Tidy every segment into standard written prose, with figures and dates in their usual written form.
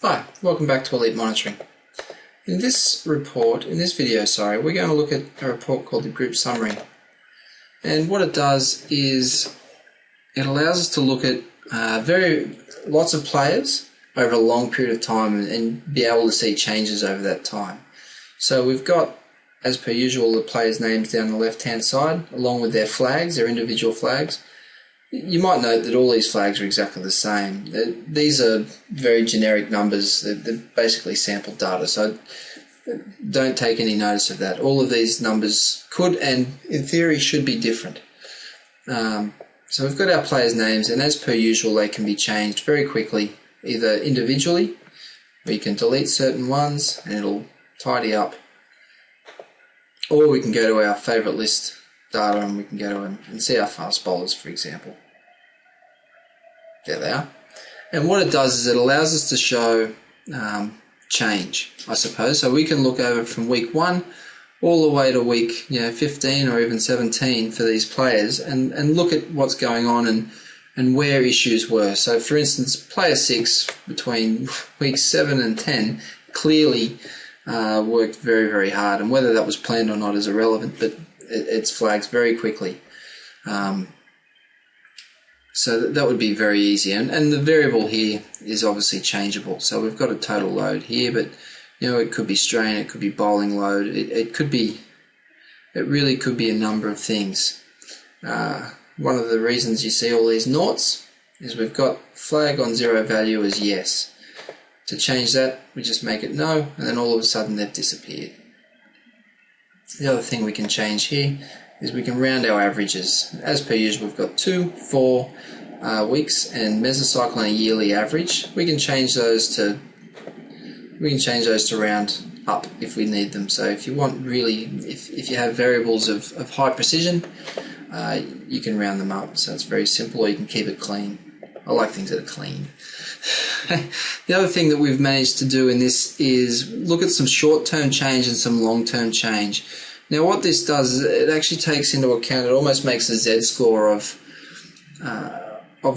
Hi, welcome back to Elite Monitoring. In this video, we're going to look at a report called the Group Summary. And what it does is it allows us to look at lots of players over a long period of time and be able to see changes over that time. So we've got, as per usual, the players' names down the left-hand side, along with their flags, their individual flags. You might note that all these flags are exactly the same. These are very generic numbers. They're basically sample data, so don't take any notice of that. All of these numbers could and in theory should be different. So we've got our players' names, and as per usual they can be changed very quickly, either individually, where you can delete certain ones and it'll tidy up, or we can go to our favourite list data and we can go to and see our fast bowlers, for example. There they are. And what it does is it allows us to show change, I suppose. So we can look over from week 1 all the way to week 15 or even 17 for these players and look at what's going on and where issues were. So for instance, player 6 between weeks 7 and 10 clearly worked very, very hard, and whether that was planned or not is irrelevant, but it's flagged very quickly. So that would be very easy, and the variable here is obviously changeable. So we've got a total load here, but it could be strain, it could be bowling load, it really could be a number of things. One of the reasons you see all these noughts is we've got flag on 0 value as yes. To change that, we just make it no, and then all of a sudden they've disappeared. The other thing we can change here is we can round our averages. As per usual, we've got 2, 4 weeks and mesocycle and a yearly average. We can change those to round up if we need them. So if you want if you have variables of high precision, you can round them up. So it's very simple, or you can keep it clean. I like things that are clean. The other thing that we've managed to do in this is look at some short-term change and some long-term change. Now what this does is it actually takes into account, it almost makes a Z-score of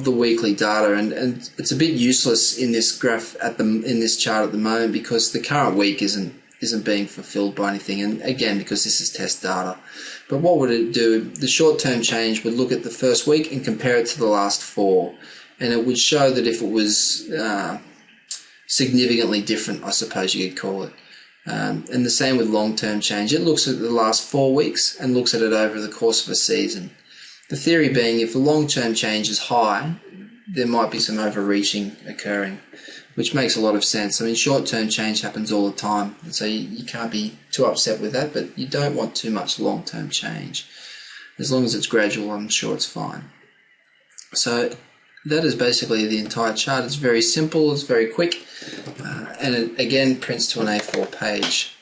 the weekly data, and it's a bit useless in this graph in this chart at the moment because the current week isn't being fulfilled by anything, and again because this is test data. But what would it do? The short-term change would look at the first week and compare it to the last 4. And it would show that if it was significantly different, I suppose you could call it. And the same with long-term change. It looks at the last 4 weeks and looks at it over the course of a season. The theory being if the long-term change is high, there might be some overreaching occurring, which makes a lot of sense. I mean, short-term change happens all the time, and so you can't be too upset with that, but you don't want too much long-term change. As long as it's gradual, I'm sure it's fine. So that is basically the entire chart. It's very simple, it's very quick, and it again prints to an A4 page.